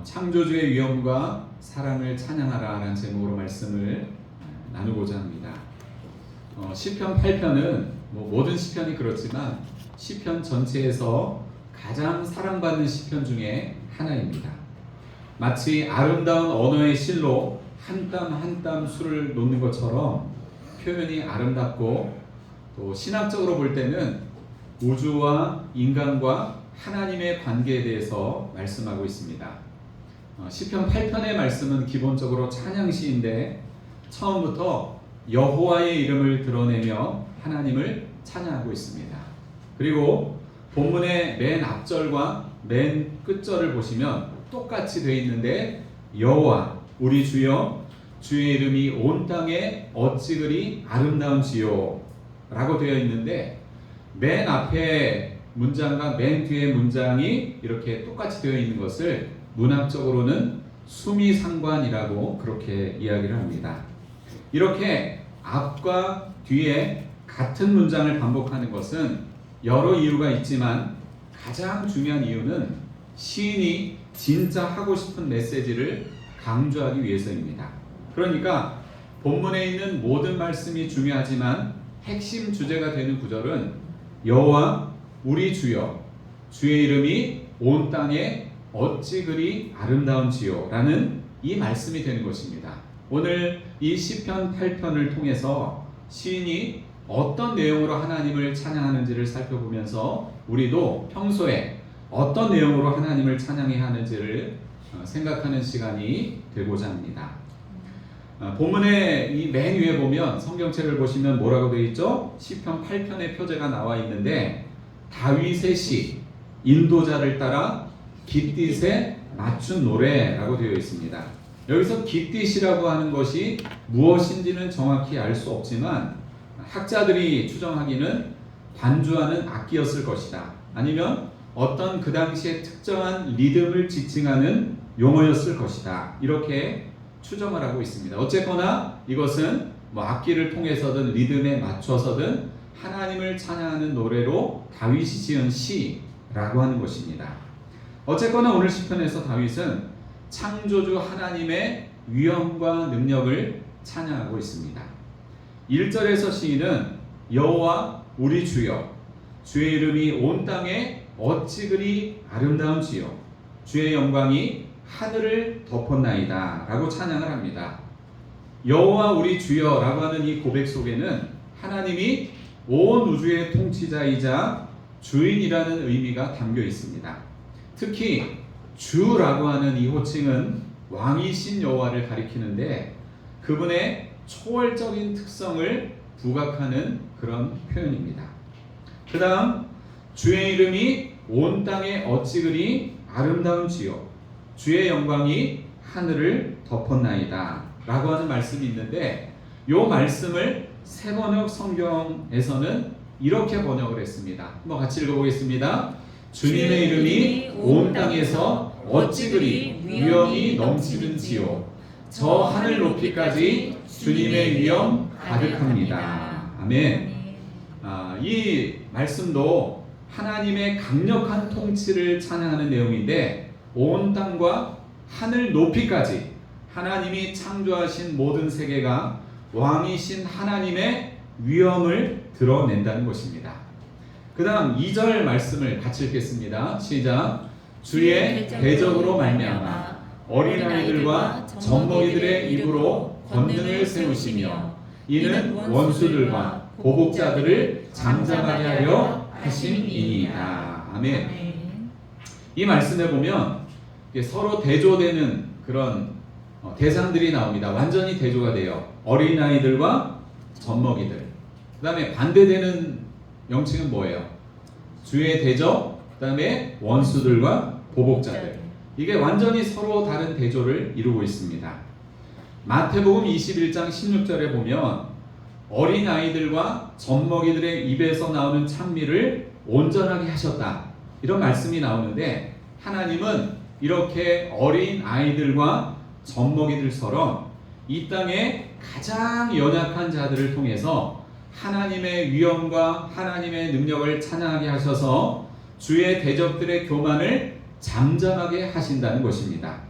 창조주의 위엄과 사랑을 찬양하라 라는 제목으로 말씀을 나누고자 합니다. 시편 8편은 모든 시편이 그렇지만 시편 전체에서 가장 사랑받는 시편 중에 하나입니다. 마치 아름다운 언어의 실로 한 땀 한 땀 수를 놓는 것처럼 표현이 아름답고 또 신학적으로 볼 때는 우주와 인간과 하나님의 관계에 대해서 말씀하고 있습니다. 시편 8편의 말씀은 기본적으로 찬양시인데 처음부터 여호와의 이름을 드러내며 하나님을 찬양하고 있습니다. 그리고 본문의 맨 앞절과 맨 끝절을 보시면 똑같이 되어 있는데 여호와 우리 주여 주의 이름이 온 땅에 어찌 그리 아름다운지요 라고 되어 있는데 맨 앞에 문장과 맨 뒤에 문장이 이렇게 똑같이 되어 있는 것을 문학적으로는 수미상관이라고 그렇게 이야기를 합니다. 이렇게 앞과 뒤에 같은 문장을 반복하는 것은 여러 이유가 있지만 가장 중요한 이유는 시인이 진짜 하고 싶은 메시지를 강조하기 위해서입니다. 그러니까 본문에 있는 모든 말씀이 중요하지만 핵심 주제가 되는 구절은 여호와 우리 주여 주의 이름이 온 땅에 어찌 그리 아름다운지요 라는 이 말씀이 되는 것입니다. 오늘 이 시편 8편을 통해서 시인이 어떤 내용으로 하나님을 찬양하는지를 살펴보면서 우리도 평소에 어떤 내용으로 하나님을 찬양해야 하는지를 생각하는 시간이 되고자 합니다. 본문의 이 맨 위에 보면 성경책을 보시면 뭐라고 되어 있죠? 시편 8편의 표제가 나와 있는데 다윗의 시, 인도자를 따라 깃딧에 맞춘 노래라고 되어 있습니다. 여기서 깃딧이라고 하는 것이 무엇인지는 정확히 알 수 없지만 학자들이 추정하기는 반주하는 악기였을 것이다. 아니면 어떤 그 당시에 특정한 리듬을 지칭하는 용어였을 것이다. 이렇게 추정을 하고 있습니다. 어쨌거나 이것은 악기를 통해서든 리듬에 맞춰서든 하나님을 찬양하는 노래로 다윗이 지은 시라고 하는 것입니다. 어쨌거나 오늘 시편에서 다윗은 창조주 하나님의 위엄과 능력을 찬양하고 있습니다. 1절에서 시인은 여호와 우리 주여 주의 이름이 온 땅에 어찌 그리 아름다운지요 주의 영광이 하늘을 덮었나이다 라고 찬양을 합니다. 여호와 우리 주여 라고 하는 이 고백 속에는 하나님이 온 우주의 통치자이자 주인이라는 의미가 담겨 있습니다. 특히 주라고 하는 이 호칭은 왕이신 여호와를 가리키는데 그분의 초월적인 특성을 부각하는 그런 표현입니다. 그 다음 주의 이름이 온 땅에 어찌 그리 아름다운지요 주의 영광이 하늘을 덮었나이다 라고 하는 말씀이 있는데 이 말씀을 새번역 성경에서는 이렇게 번역을 했습니다. 한번 같이 읽어보겠습니다. 주님의 이름이 온 땅에서 어찌 그리 위엄이 넘치는지요 저 하늘 높이까지 주님의 위엄 가득합니다. 아멘. 이 말씀도 하나님의 강력한 통치를 찬양하는 내용인데 온 땅과 하늘 높이까지 하나님이 창조하신 모든 세계가 왕이신 하나님의 위엄을 드러낸다는 것입니다. 그 다음 2절 말씀을 같이 읽겠습니다. 시작. 주의 대적으로 말미암아 어린아이들과 젖먹이들의 입으로 권능을 세우시며 이는 원수들과 보복자들을 잠잠하게 하려 하심이니이다. 아멘. 이 말씀에 보면 서로 대조되는 그런 대상들이 나옵니다. 완전히 대조가 돼요. 어린아이들과 젖먹이들. 그 다음에 반대되는 명칭은 뭐예요? 주의 대적, 그 다음에 원수들과 보복자들. 이게 완전히 서로 다른 대조를 이루고 있습니다. 마태복음 21장 16절에 보면 어린아이들과 젖먹이들의 입에서 나오는 찬미를 온전하게 하셨다. 이런 말씀이 나오는데 하나님은 이렇게 어린 아이들과 젖먹이들처럼 이 땅에 가장 연약한 자들을 통해서 하나님의 위엄과 하나님의 능력을 찬양하게 하셔서 주의 대적들의 교만을 잠잠하게 하신다는 것입니다.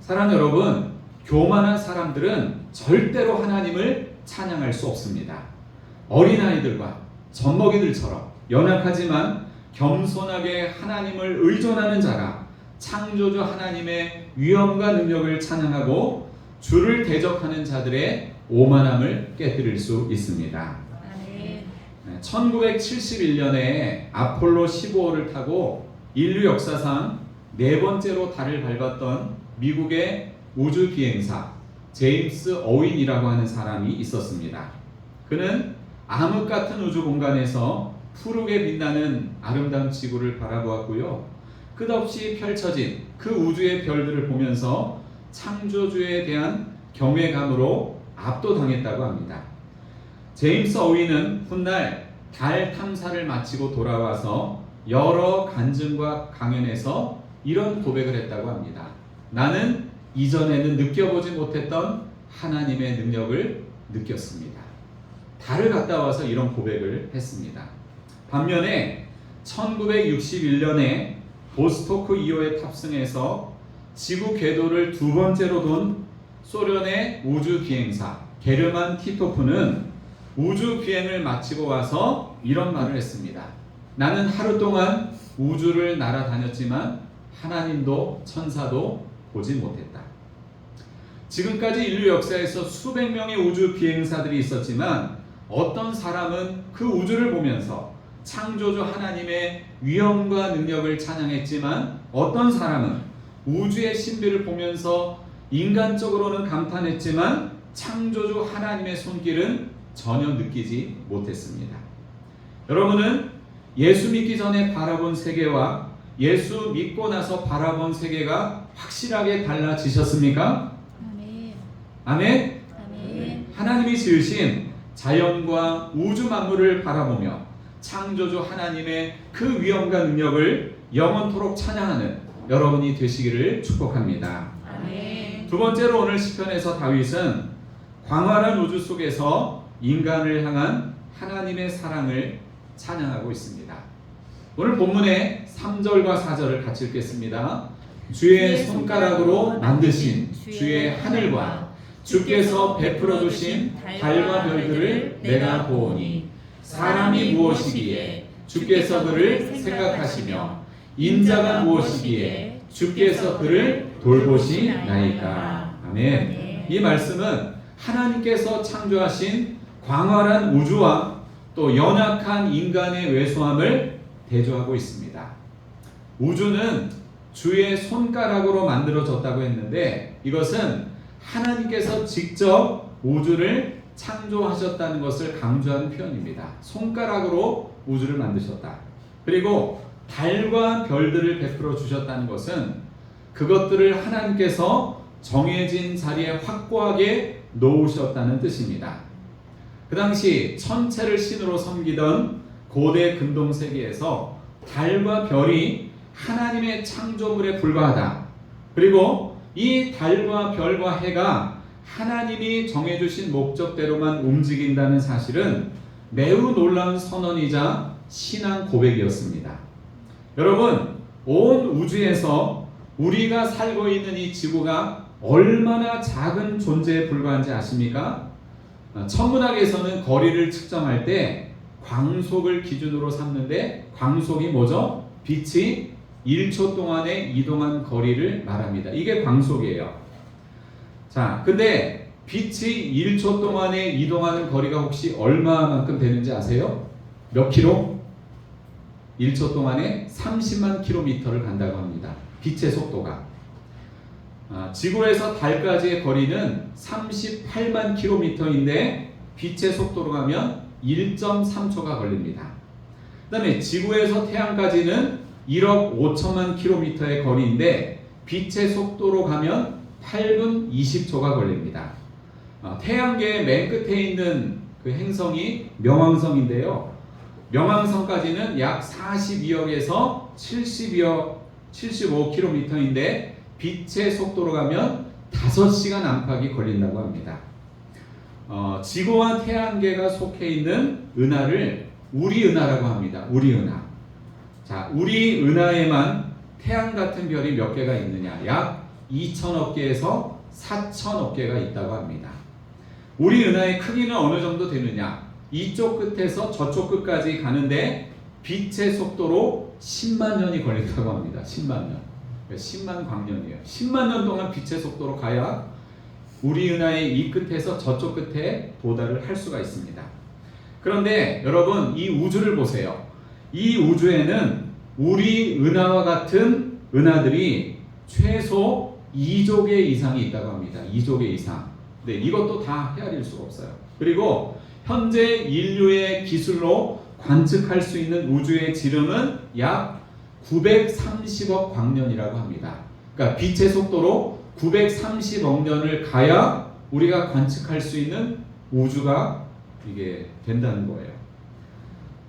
사랑하는 여러분, 교만한 사람들은 절대로 하나님을 찬양할 수 없습니다. 어린아이들과 젖먹이들처럼 연약하지만 겸손하게 하나님을 의존하는 자가 창조주 하나님의 위엄과 능력을 찬양하고 주를 대적하는 자들의 오만함을 깨뜨릴 수 있습니다. 1971년에 아폴로 15호를 타고 인류 역사상 네 번째로 달을 밟았던 미국의 우주 비행사 제임스 어윈이라고 하는 사람이 있었습니다. 그는 암흑 같은 우주 공간에서 푸르게 빛나는 아름다운 지구를 바라보았고요. 끝없이 펼쳐진 그 우주의 별들을 보면서 창조주에 대한 경외감으로 압도당했다고 합니다. 제임스 어윈은 훗날 달 탐사를 마치고 돌아와서 여러 간증과 강연에서 이런 고백을 했다고 합니다. 나는 이전에는 느껴보지 못했던 하나님의 능력을 느꼈습니다. 달을 갔다 와서 이런 고백을 했습니다. 반면에 1961년에 보스토크 2호에 탑승해서 지구 궤도를 두 번째로 돈 소련의 우주 비행사 게르만 티토프는 우주 비행을 마치고 와서 이런 말을 했습니다. 나는 하루 동안 우주를 날아다녔지만 하나님도 천사도 보지 못했다. 지금까지 인류 역사에서 수백 명의 우주 비행사들이 있었지만 어떤 사람은 그 우주를 보면서 창조주 하나님의 위엄과 능력을 찬양했지만 어떤 사람은 우주의 신비를 보면서 인간적으로는 감탄했지만 창조주 하나님의 손길은 전혀 느끼지 못했습니다. 여러분은 예수 믿기 전에 바라본 세계와 예수 믿고 나서 바라본 세계가 확실하게 달라지셨습니까? 아멘. 아멘. 아멘. 하나님이 지으신 자연과 우주 만물을 바라보며 창조주 하나님의 그 위엄과 능력을 영원토록 찬양하는 여러분이 되시기를 축복합니다. 아멘. 두 번째로 오늘 시편에서 다윗은 광활한 우주 속에서 인간을 향한 하나님의 사랑을 찬양하고 있습니다. 오늘 본문의 3절과 4절을 같이 읽겠습니다. 주의 손가락으로 만드신 주의 하늘과 주께서 베풀어 주신 달과 별들을 내가 보오니 사람이 무엇이기에 주께서 그를 생각하시며 인자가 무엇이기에 주께서 그를 돌보시나이까. 아멘. 이 말씀은 하나님께서 창조하신 광활한 우주와 또 연약한 인간의 왜소함을 대조하고 있습니다. 우주는 주의 손가락으로 만들어졌다고 했는데 이것은 하나님께서 직접 우주를 창조하셨다는 것을 강조하는 표현입니다. 손가락으로 우주를 만드셨다. 그리고 달과 별들을 베풀어 주셨다는 것은 그것들을 하나님께서 정해진 자리에 확고하게 놓으셨다는 뜻입니다. 그 당시 천체를 신으로 섬기던 고대 근동 세계에서 달과 별이 하나님의 창조물에 불과하다. 그리고 이 달과 별과 해가 하나님이 정해주신 목적대로만 움직인다는 사실은 매우 놀라운 선언이자 신앙 고백이었습니다. 여러분, 온 우주에서 우리가 살고 있는 이 지구가 얼마나 작은 존재에 불과한지 아십니까? 천문학에서는 거리를 측정할 때 광속을 기준으로 삼는데 광속이 뭐죠? 빛이 1초 동안에 이동한 거리를 말합니다. 이게 광속이에요. 자, 근데 빛이 1초 동안에 이동하는 거리가 혹시 얼마만큼 되는지 아세요? 몇 킬로? 1초 동안에 30만 킬로미터를 간다고 합니다. 빛의 속도가. 지구에서 달까지의 거리는 38만 킬로미터인데 빛의 속도로 가면 1.3초가 걸립니다. 그 다음에 지구에서 태양까지는 1억 5천만 킬로미터의 거리인데 빛의 속도로 가면 8분 20초가 걸립니다. 태양계의 맨 끝에 있는 그 행성이 명왕성인데요. 명왕성까지는 약 42억에서 75km인데 빛의 속도로 가면 5시간 안팎이 걸린다고 합니다. 지구와 태양계가 속해 있는 은하를 우리은하라고 합니다. 우리은하. 자, 우리은하에만 태양 같은 별이 몇 개가 있느냐? 약 2천억 개에서 4천억 개가 있다고 합니다. 우리 은하의 크기는 어느 정도 되느냐? 이쪽 끝에서 저쪽 끝까지 가는데 빛의 속도로 10만 년이 걸린다고 합니다. 10만 년. 10만 광년이에요. 10만 년 동안 빛의 속도로 가야 우리 은하의 이 끝에서 저쪽 끝에 도달을 할 수가 있습니다. 그런데 여러분, 이 우주를 보세요. 이 우주에는 우리 은하와 같은 은하들이 최소 2조 개 이상이 있다고 합니다. 2조 개 이상. 네, 이것도 다 헤아릴 수가 없어요. 그리고 현재 인류의 기술로 관측할 수 있는 우주의 지름은 약 930억 광년이라고 합니다. 그러니까 빛의 속도로 930억 년을 가야 우리가 관측할 수 있는 우주가 이게 된다는 거예요.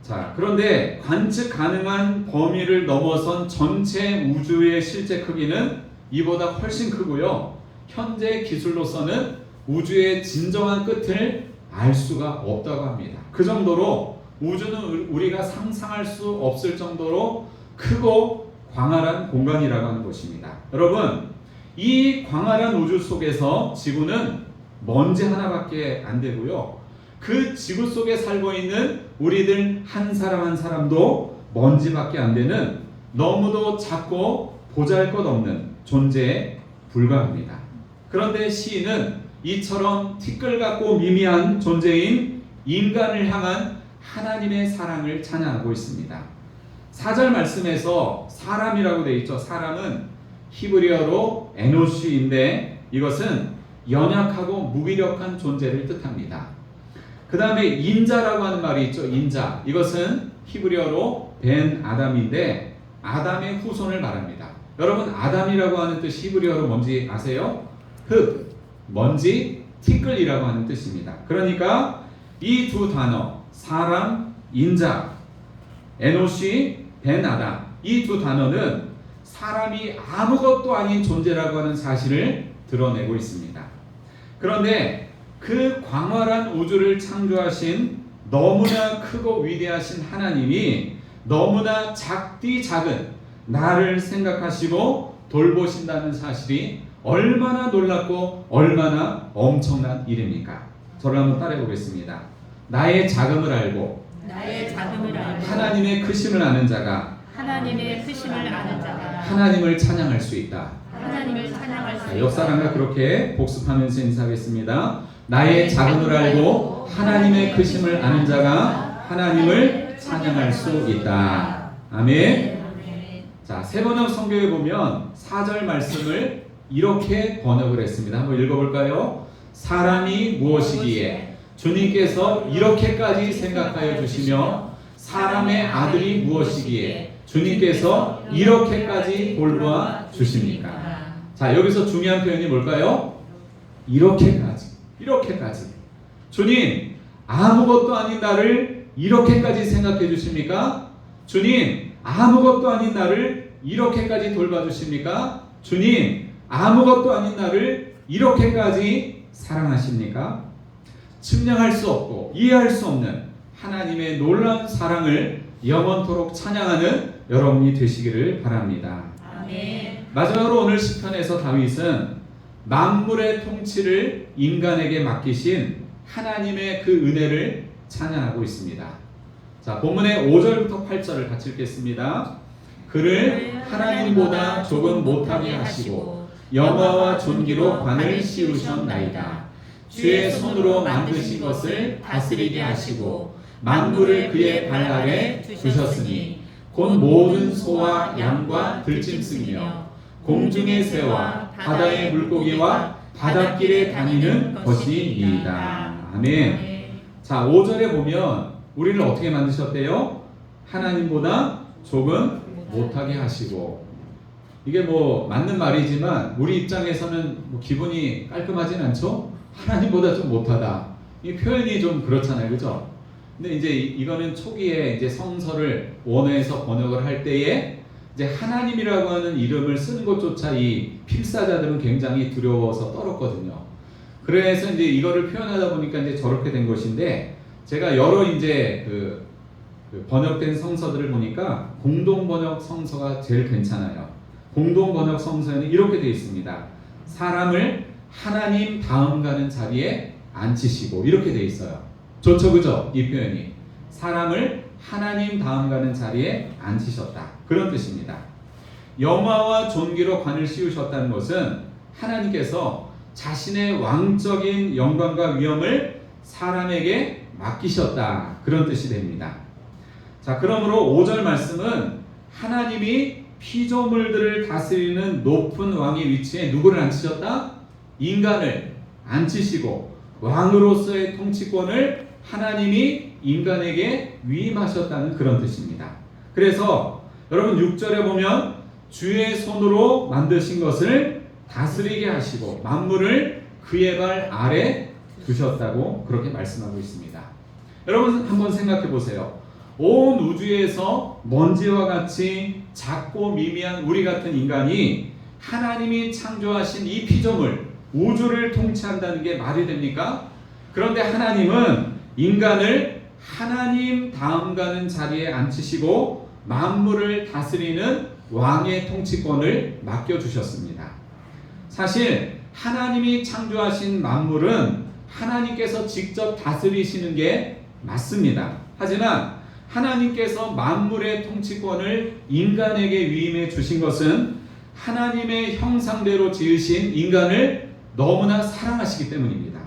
자, 그런데 관측 가능한 범위를 넘어선 전체 우주의 실제 크기는 이보다 훨씬 크고요. 현재 기술로서는 우주의 진정한 끝을 알 수가 없다고 합니다. 그 정도로 우주는 우리가 상상할 수 없을 정도로 크고 광활한 공간이라고 하는 것입니다. 여러분, 이 광활한 우주 속에서 지구는 먼지 하나밖에 안 되고요. 그 지구 속에 살고 있는 우리들 한 사람 한 사람도 먼지밖에 안 되는 너무도 작고 보잘것없는 존재에 불과합니다. 그런데 시인은 이처럼 티끌같고 미미한 존재인 인간을 향한 하나님의 사랑을 찬양하고 있습니다. 4절 말씀에서 사람이라고 되어 있죠. 사람은 히브리어로 에노시인데 이것은 연약하고 무기력한 존재를 뜻합니다. 그 다음에 인자라고 하는 말이 있죠. 인자. 이것은 히브리어로 벤 아담인데 아담의 후손을 말합니다. 여러분, 아담이라고 하는 뜻이 히브리어로 뭔지 아세요? 흙, 먼지, 티끌이라고 하는 뜻입니다. 그러니까 이 두 단어, 사람, 인자, 에노시, 벤 아담, 이 두 단어는 사람이 아무것도 아닌 존재라고 하는 사실을 드러내고 있습니다. 그런데 그 광활한 우주를 창조하신 너무나 크고 위대하신 하나님이 너무나 작디 작은 나를 생각하시고 돌보신다는 사실이 얼마나 놀랍고 얼마나 엄청난 일입니까? 저를 한번 따라해 보겠습니다. 나의 작음을 알고 하나님의 크심을 아는 자가 하나님을 찬양할 수 있다. 옆 사람과 그렇게 복습하면서 인사하겠습니다. 나의 작음을 알고 하나님의 크심을 아는 자가 하나님을 찬양할 수 있다. 아멘. 자, 세번역 성경에 보면 4절 말씀을 이렇게 번역을 했습니다. 한번 읽어볼까요? 사람이 무엇이기에 주님께서 이렇게까지 생각하여 주시며 사람의 아들이 무엇이기에 주님께서 이렇게까지 돌보아 주십니까? 자, 여기서 중요한 표현이 뭘까요? 이렇게까지. 주님, 아무것도 아닌 나를 이렇게까지 생각해 주십니까? 주님, 아무것도 아닌 나를 이렇게까지 돌봐 주십니까? 주님, 아무것도 아닌 나를 이렇게까지 사랑하십니까? 측량할 수 없고 이해할 수 없는 하나님의 놀라운 사랑을 영원토록 찬양하는 여러분이 되시기를 바랍니다. 아멘. 마지막으로 오늘 시편에서 다윗은 만물의 통치를 인간에게 맡기신 하나님의 그 은혜를 찬양하고 있습니다. 자, 본문의 5절부터 8절을 같이 읽겠습니다. 그를 하나님보다 조금 못하게 하시고 영화와 존귀로 관을 씌우셨나이다. 주의 손으로 만드신 것을 다스리게 하시고 만물을 그의 발 아래 두셨으니 곧 모든 소와 양과 들짐승이며 공중의 새와 바다의 물고기와 바닷길에 다니는 것이니이다. 아멘. 자, 5절에 보면 우리를 어떻게 만드셨대요? 하나님보다 조금 못하게 하시고. 이게 뭐 맞는 말이지만 우리 입장에서는 뭐 기분이 깔끔하진 않죠? 하나님보다 좀 못하다. 이 표현이 좀 그렇잖아요, 그죠? 근데 이제 이거는 초기에 이제 성서를 원어에서 번역을 할 때에 이제 하나님이라고 하는 이름을 쓰는 것조차 이 필사자들은 굉장히 두려워서 떨었거든요. 그래서 이제 이거를 표현하다 보니까 이제 저렇게 된 것인데, 제가 여러 이제 그 번역된 성서들을 보니까 공동 번역 성서가 제일 괜찮아요. 공동 번역 성서에는 이렇게 되어 있습니다. 사람을 하나님 다음 가는 자리에 앉히시고 이렇게 되어 있어요. 좋죠, 그죠? 이 표현이 사람을 하나님 다음 가는 자리에 앉히셨다, 그런 뜻입니다. 영화와 존귀로 관을 씌우셨다는 것은 하나님께서 자신의 왕적인 영광과 위엄을 사람에게 맡기셨다, 그런 뜻이 됩니다. 자, 그러므로 5절 말씀은 하나님이 피조물들을 다스리는 높은 왕의 위치에 누구를 앉히셨다? 인간을 앉히시고 왕으로서의 통치권을 하나님이 인간에게 위임하셨다는 그런 뜻입니다. 그래서 여러분 6절에 보면 주의 손으로 만드신 것을 다스리게 하시고 만물을 그의 발 아래 두셨다고 그렇게 말씀하고 있습니다. 여러분 한번 생각해 보세요. 온 우주에서 먼지와 같이 작고 미미한 우리 같은 인간이 하나님이 창조하신 이 피조물 우주를 통치한다는 게 말이 됩니까? 그런데 하나님은 인간을 하나님 다음 가는 자리에 앉히시고 만물을 다스리는 왕의 통치권을 맡겨주셨습니다. 사실 하나님이 창조하신 만물은 하나님께서 직접 다스리시는 게 맞습니다. 하지만 하나님께서 만물의 통치권을 인간에게 위임해 주신 것은 하나님의 형상대로 지으신 인간을 너무나 사랑하시기 때문입니다.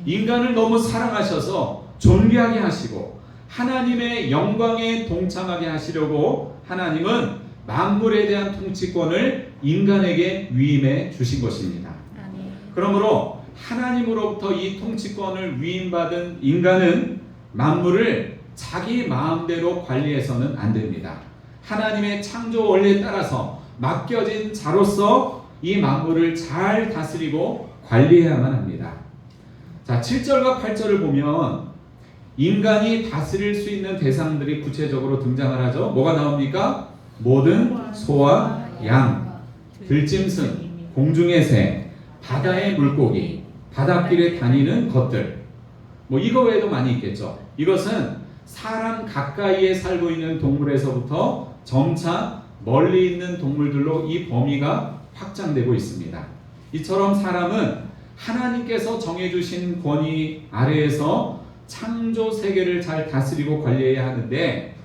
인간을 너무 사랑하셔서 존귀하게 하시고 하나님의 영광에 동참하게 하시려고 하나님은 만물에 대한 통치권을 인간에게 위임해 주신 것입니다. 그러므로 하나님으로부터 이 통치권을 위임받은 인간은 만물을 자기 마음대로 관리해서는 안 됩니다. 하나님의 창조 원리에 따라서 맡겨진 자로서 이 만물을 잘 다스리고 관리해야만 합니다. 자, 7절과 8절을 보면 인간이 다스릴 수 있는 대상들이 구체적으로 등장을 하죠. 뭐가 나옵니까? 모든 소와 양, 들짐승, 공중의 새, 바다의 물고기, 바닷길에 다니는 것들, 뭐 이거 외에도 많이 있겠죠. 이것은 사람 가까이에 살고 있는 동물에서부터 점차 멀리 있는 동물들로 이 범위가 확장되고 있습니다. 이처럼 사람은 하나님께서 정해주신 권위 아래에서 창조 세계를 잘 다스리고 관리해야 하는데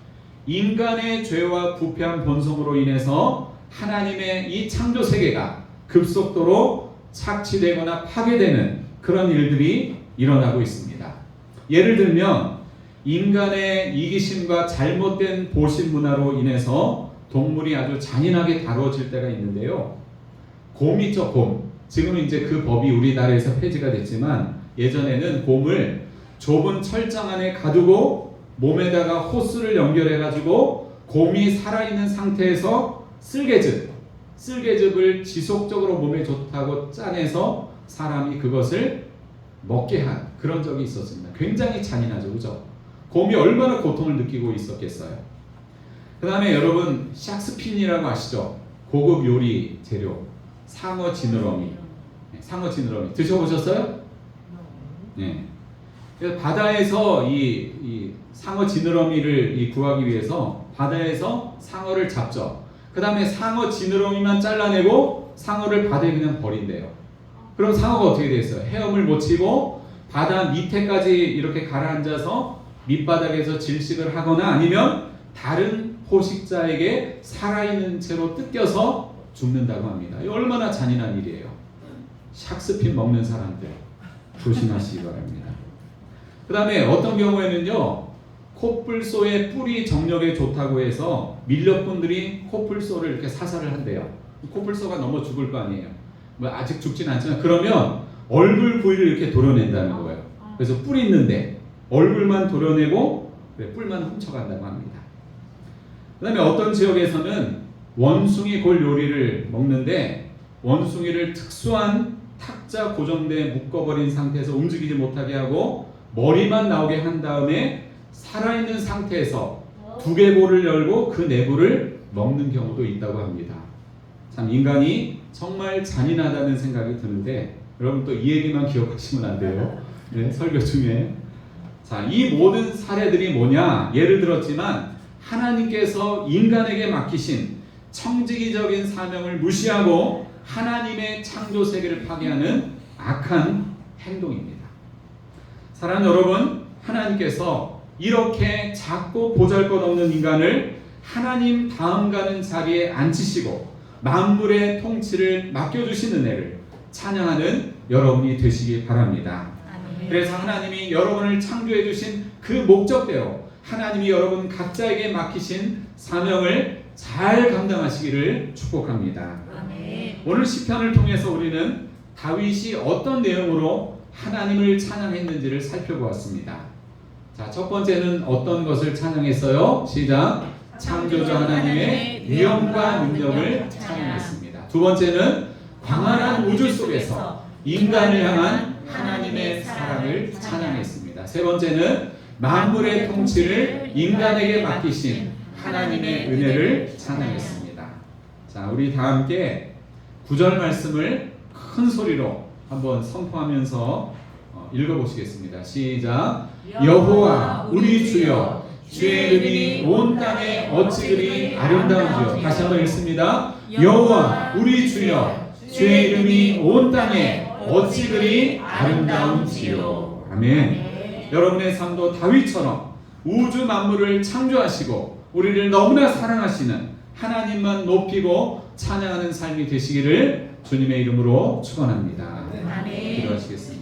인간의 죄와 부패한 본성으로 인해서 하나님의 이 창조 세계가 급속도로 착취되거나 파괴되는 그런 일들이 일어나고 있습니다. 예를 들면 인간의 이기심과 잘못된 보신 문화로 인해서 동물이 아주 잔인하게 다루어질 때가 있는데요. 곰 있죠, 곰. 지금은 이제 그 법이 우리나라에서 폐지가 됐지만 예전에는 곰을 좁은 철장 안에 가두고 몸에다가 호스를 연결해 가지고 곰이 살아있는 상태에서 쓸개즙을 지속적으로 몸에 좋다고 짜내서 사람이 그것을 먹게 한 그런 적이 있었습니다. 굉장히 잔인하죠, 그죠? 곰이 얼마나 고통을 느끼고 있었겠어요. 그 다음에 여러분 샥스핀이라고 아시죠? 고급 요리 재료 상어 지느러미. 상어 지느러미 드셔보셨어요? 네. 그래서 바다에서 이 상어 지느러미를 구하기 위해서 바다에서 상어를 잡죠. 그 다음에 상어 지느러미만 잘라내고 상어를 바다에 그냥 버린대요. 그럼 상어가 어떻게 됐어요? 헤엄을 못 치고 바다 밑에까지 이렇게 가라앉아서 밑바닥에서 질식을 하거나 아니면 다른 포식자에게 살아있는 채로 뜯겨서 죽는다고 합니다. 이 얼마나 잔인한 일이에요. 샥스핀 먹는 사람들 조심하시기 바랍니다. 그 다음에 어떤 경우에는요, 코뿔소의 뿔이 정력에 좋다고 해서 밀렵꾼들이 코뿔소를 이렇게 사살을 한대요. 코뿔소가 넘어 죽을 거 아니에요. 뭐 아직 죽진 않지만 그러면 얼굴 부위를 이렇게 도려낸다는 거예요. 그래서 뿔 있는데 얼굴만 도려내고 뿔만 훔쳐간다고 합니다. 그 다음에 어떤 지역에서는 원숭이 골 요리를 먹는데 원숭이를 특수한 탁자 고정대에 묶어버린 상태에서 움직이지 못하게 하고 머리만 나오게 한 다음에 살아있는 상태에서 두개골을 열고 그 내부를 먹는 경우도 있다고 합니다. 참 인간이 정말 잔인하다는 생각이 드는데 여러분 또 이 얘기만 기억하시면 안 돼요. 네, 설교 중에. 자, 이 모든 사례들이 뭐냐? 예를 들었지만 하나님께서 인간에게 맡기신 청지기적인 사명을 무시하고 하나님의 창조 세계를 파괴하는 악한 행동입니다. 사랑하는 여러분, 하나님께서 이렇게 작고 보잘것없는 인간을 하나님 다음 가는 자리에 앉히시고 만물의 통치를 맡겨주신 은혜를 찬양하는 여러분이 되시기 바랍니다. 그래서 하나님이 여러분을 창조해 주신 그 목적대로 하나님이 여러분 각자에게 맡기신 사명을 잘 감당하시기를 축복합니다. 오늘 시편을 통해서 우리는 다윗이 어떤 내용으로 하나님을 찬양했는지를 살펴보았습니다. 자, 첫 번째는 어떤 것을 찬양했어요? 시작. 창조주 하나님의 위엄과 능력을 찬양했습니다. 두 번째는 광활한 우주 속에서 인간을 향한 하나님의 사랑을 찬양했습니다. 세 번째는 만물의 통치를 인간에게 맡기신 하나님의 은혜를 찬양했습니다. 자, 우리 다 함께 9절 말씀을 큰 소리로 한번 선포하면서 읽어보시겠습니다. 시작. 여호와 우리 주여, 주의 이름이 온 땅에 어찌 그리 아름다운지요. 다시 한번 읽습니다. 여호와 우리 주여, 주의 이름이 온 땅에 어찌 그리 아름다운지요. 아멘. 여러분의 삶도 다윗처럼 우주 만물을 창조하시고 우리를 너무나 사랑하시는 하나님만 높이고 찬양하는 삶이 되시기를 주님의 이름으로 축원합니다. 기도하시겠습니다.